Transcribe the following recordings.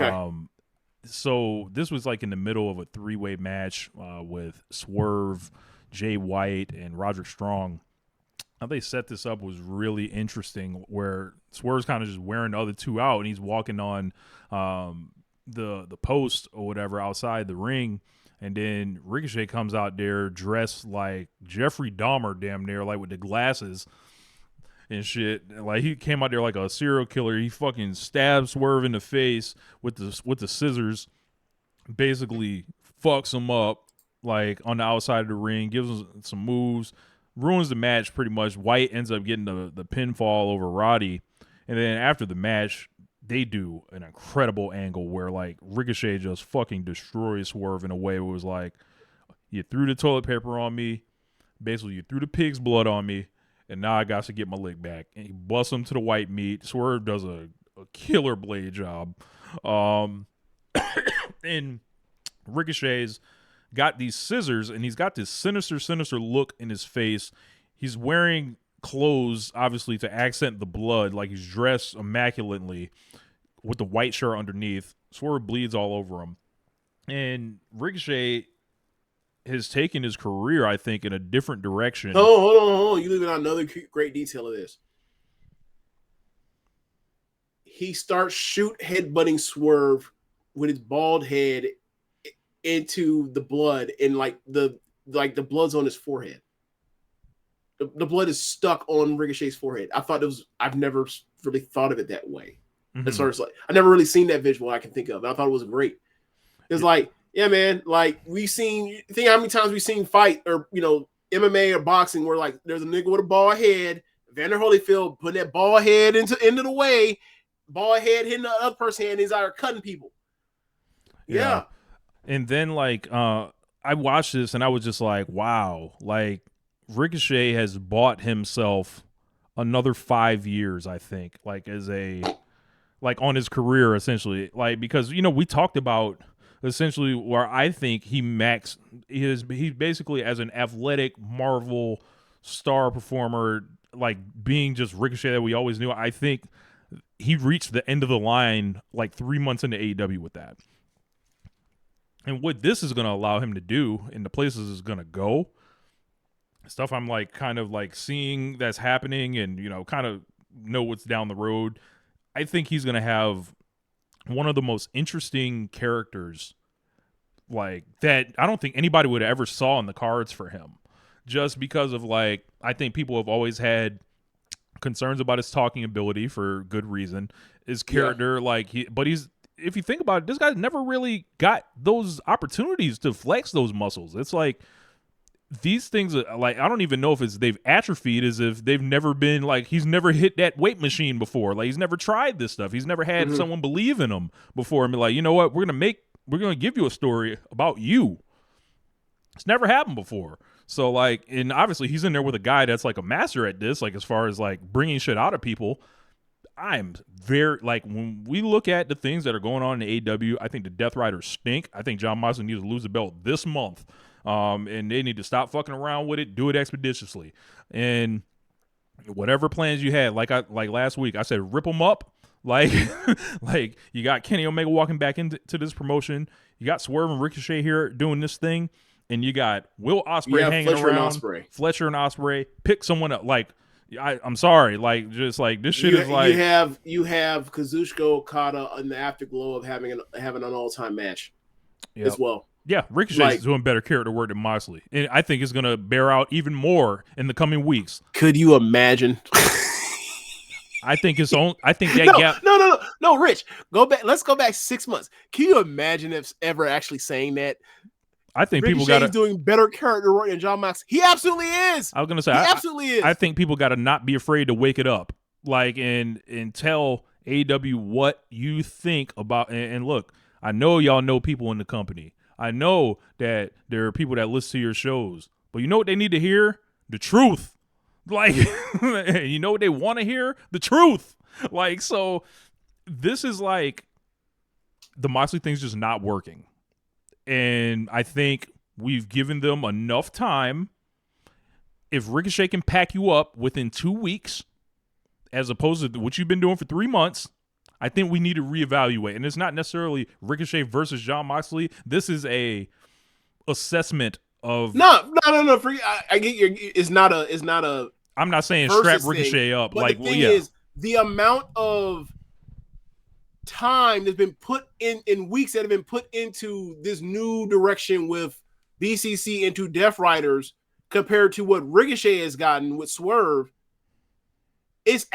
Okay. So this was like in the middle of a three-way match with Swerve, Jay White, and Roderick Strong. How they set this up was really interesting, where Swerve's kind of just wearing the other two out, and he's walking on the post or whatever outside the ring, and then Ricochet comes out there dressed like Jeffrey Dahmer, damn near, like with the glasses and shit. Like he came out there like a serial killer. He fucking stabbed Swerve in the face with the scissors, basically fucks him up like on the outside of the ring, gives him some moves, ruins the match pretty much. White ends up getting the pinfall over Roddy, and then after the match, they do an incredible angle where like Ricochet just fucking destroys Swerve in a way where it was like, you threw the toilet paper on me, basically you threw the pig's blood on me, and now I got to get my lick back. And he busts him to the white meat. Swerve does a killer blade job. And Ricochet's got these scissors, and he's got this sinister look in his face. He's wearing clothes, obviously, to accent the blood. Like he's dressed immaculately with the white shirt underneath. Swerve bleeds all over him. And Ricochet has taken his career, I think, in a different direction. Hold on. You leaving out another great detail of this. He starts headbutting Swerve with his bald head into the blood, and like the blood's on his forehead. The blood is stuck on Ricochet's forehead. I've never really thought of it that way. As far as like, I never really seen that visual I can think of. I thought it was great. It's like, yeah, man, like think how many times we've seen fight or, MMA or boxing where like there's a nigga with a bald head, Vander Holyfield putting that bald head into the way, bald head hitting the other person's hand, he's out there cutting people. Yeah. And then like I watched this and I was just like, wow, like Ricochet has bought himself another 5 years, I think, like as like on his career essentially, like because we talked about essentially where I think he's basically as an athletic Marvel star performer, like being just Ricochet that we always knew. I think he reached the end of the line like 3 months into AEW with that. And what this is going to allow him to do and the places is going to go, stuff I'm like kind of like seeing that's happening and, kind of know what's down the road. I think he's going to have one of the most interesting characters like that I don't think anybody would have ever saw in the cards for him, just because of like, I think people have always had concerns about his talking ability for good reason. His character, if you think about it, this guy's never really got those opportunities to flex those muscles. It's like these things are like, I don't even know if they've atrophied, as if they've never been like, he's never hit that weight machine before. Like he's never tried this stuff. He's never had someone believe in him before and be like, you know what, we're going to give you a story about you. It's never happened before. So like, and obviously he's in there with a guy that's like a master at this, like as far as like bringing shit out of people. I'm very, like, when we look at the things that are going on in AEW, I think the Death Riders stink. I think Jon Moxley needs to lose the belt this month. And they need to stop fucking around with it, do it expeditiously. And whatever plans you had, like last week, I said, rip them up. Like, like you got Kenny Omega walking back into this promotion. You got Swerve and Ricochet here doing this thing. And you got Will Ospreay hanging Fletcher around. Fletcher and Ospreay. Pick someone up. Like, I'm sorry, like just like this shit is like you have Kazuchika Okada in the afterglow of having an all-time match as well. Yeah, Ricochet's doing better character work than Moxley, and I think it's gonna bear out even more in the coming weeks. Could you imagine? I think it's on. I think that gap. No, Rich, go back. Let's go back 6 months. Can you imagine if ever actually saying that? I think Ricochet's people got doing better character work than Jon Moxley. He absolutely is. I was gonna say, he absolutely is. I think people got to not be afraid to wake it up, like and tell AEW what you think about. And look, I know y'all know people in the company. I know that there are people that listen to your shows, but you know what they need to hear? The truth. Like, you know what they want to hear? The truth. Like, so this is like the Moxley thing's just not working. And I think we've given them enough time. If Ricochet can pack you up within 2 weeks, as opposed to what you've been doing for 3 months, I think we need to reevaluate, and it's not necessarily Ricochet versus Jon Moxley. This is a assessment of No. I get your. It's not a. I'm not saying strap Ricochet thing, up, but like, the well, thing yeah, is, the amount of time that's been put in weeks that have been put into this new direction with BCC into Death Riders compared to what Ricochet has gotten with Swerve. It's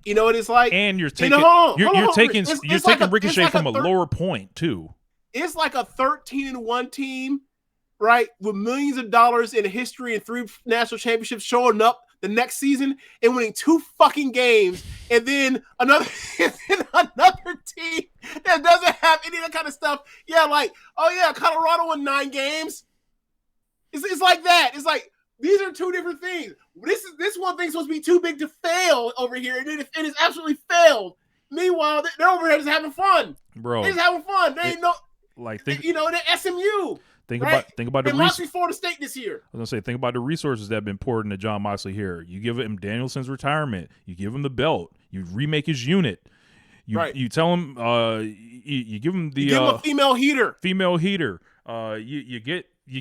you know what it's like. and you're You taking know, you're taking it's like taking Ricochet like from a lower point too. It's like a 13-1 team, right, with millions of dollars in history and 3 national championships, showing up the next season and winning 2 fucking games, and then another another team that doesn't have any of that kind of stuff. Yeah, like, oh yeah, Colorado won 9 games. It's like that. It's like, these are 2 different things. This one thing's supposed to be too big to fail over here, and it's absolutely failed. Meanwhile, they're over here just having fun, Bro. They're just having fun. They ain't no, like, they're SMU. Think right? about the resources. Florida State this year. I was gonna say, think about the resources that have been poured into Jon Moxley here. You give him Danielson's retirement. You give him the belt. You remake his unit. You tell him. You give him the. You give him a female heater. Female heater. You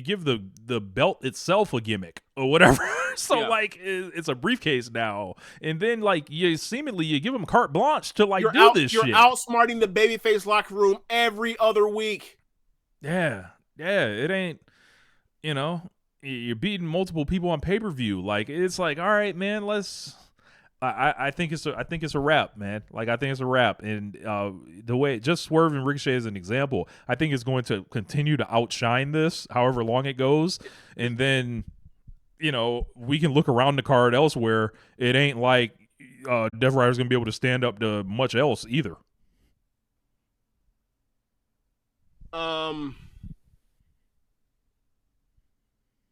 give the belt itself a gimmick or whatever. So like, it's a briefcase now, and then like you give him carte blanche to like do this shit. You're outsmarting the babyface locker room every other week. Yeah, it ain't. You're beating multiple people on pay-per-view. Like, it's like, all right, man, let's. I think it's a wrap, man. Like, I think it's a wrap, and the way just Swerve and Ricochet as an example, I think it's going to continue to outshine this, however long it goes, and then we can look around the card elsewhere. It ain't like Death Rider's gonna be able to stand up to much else either.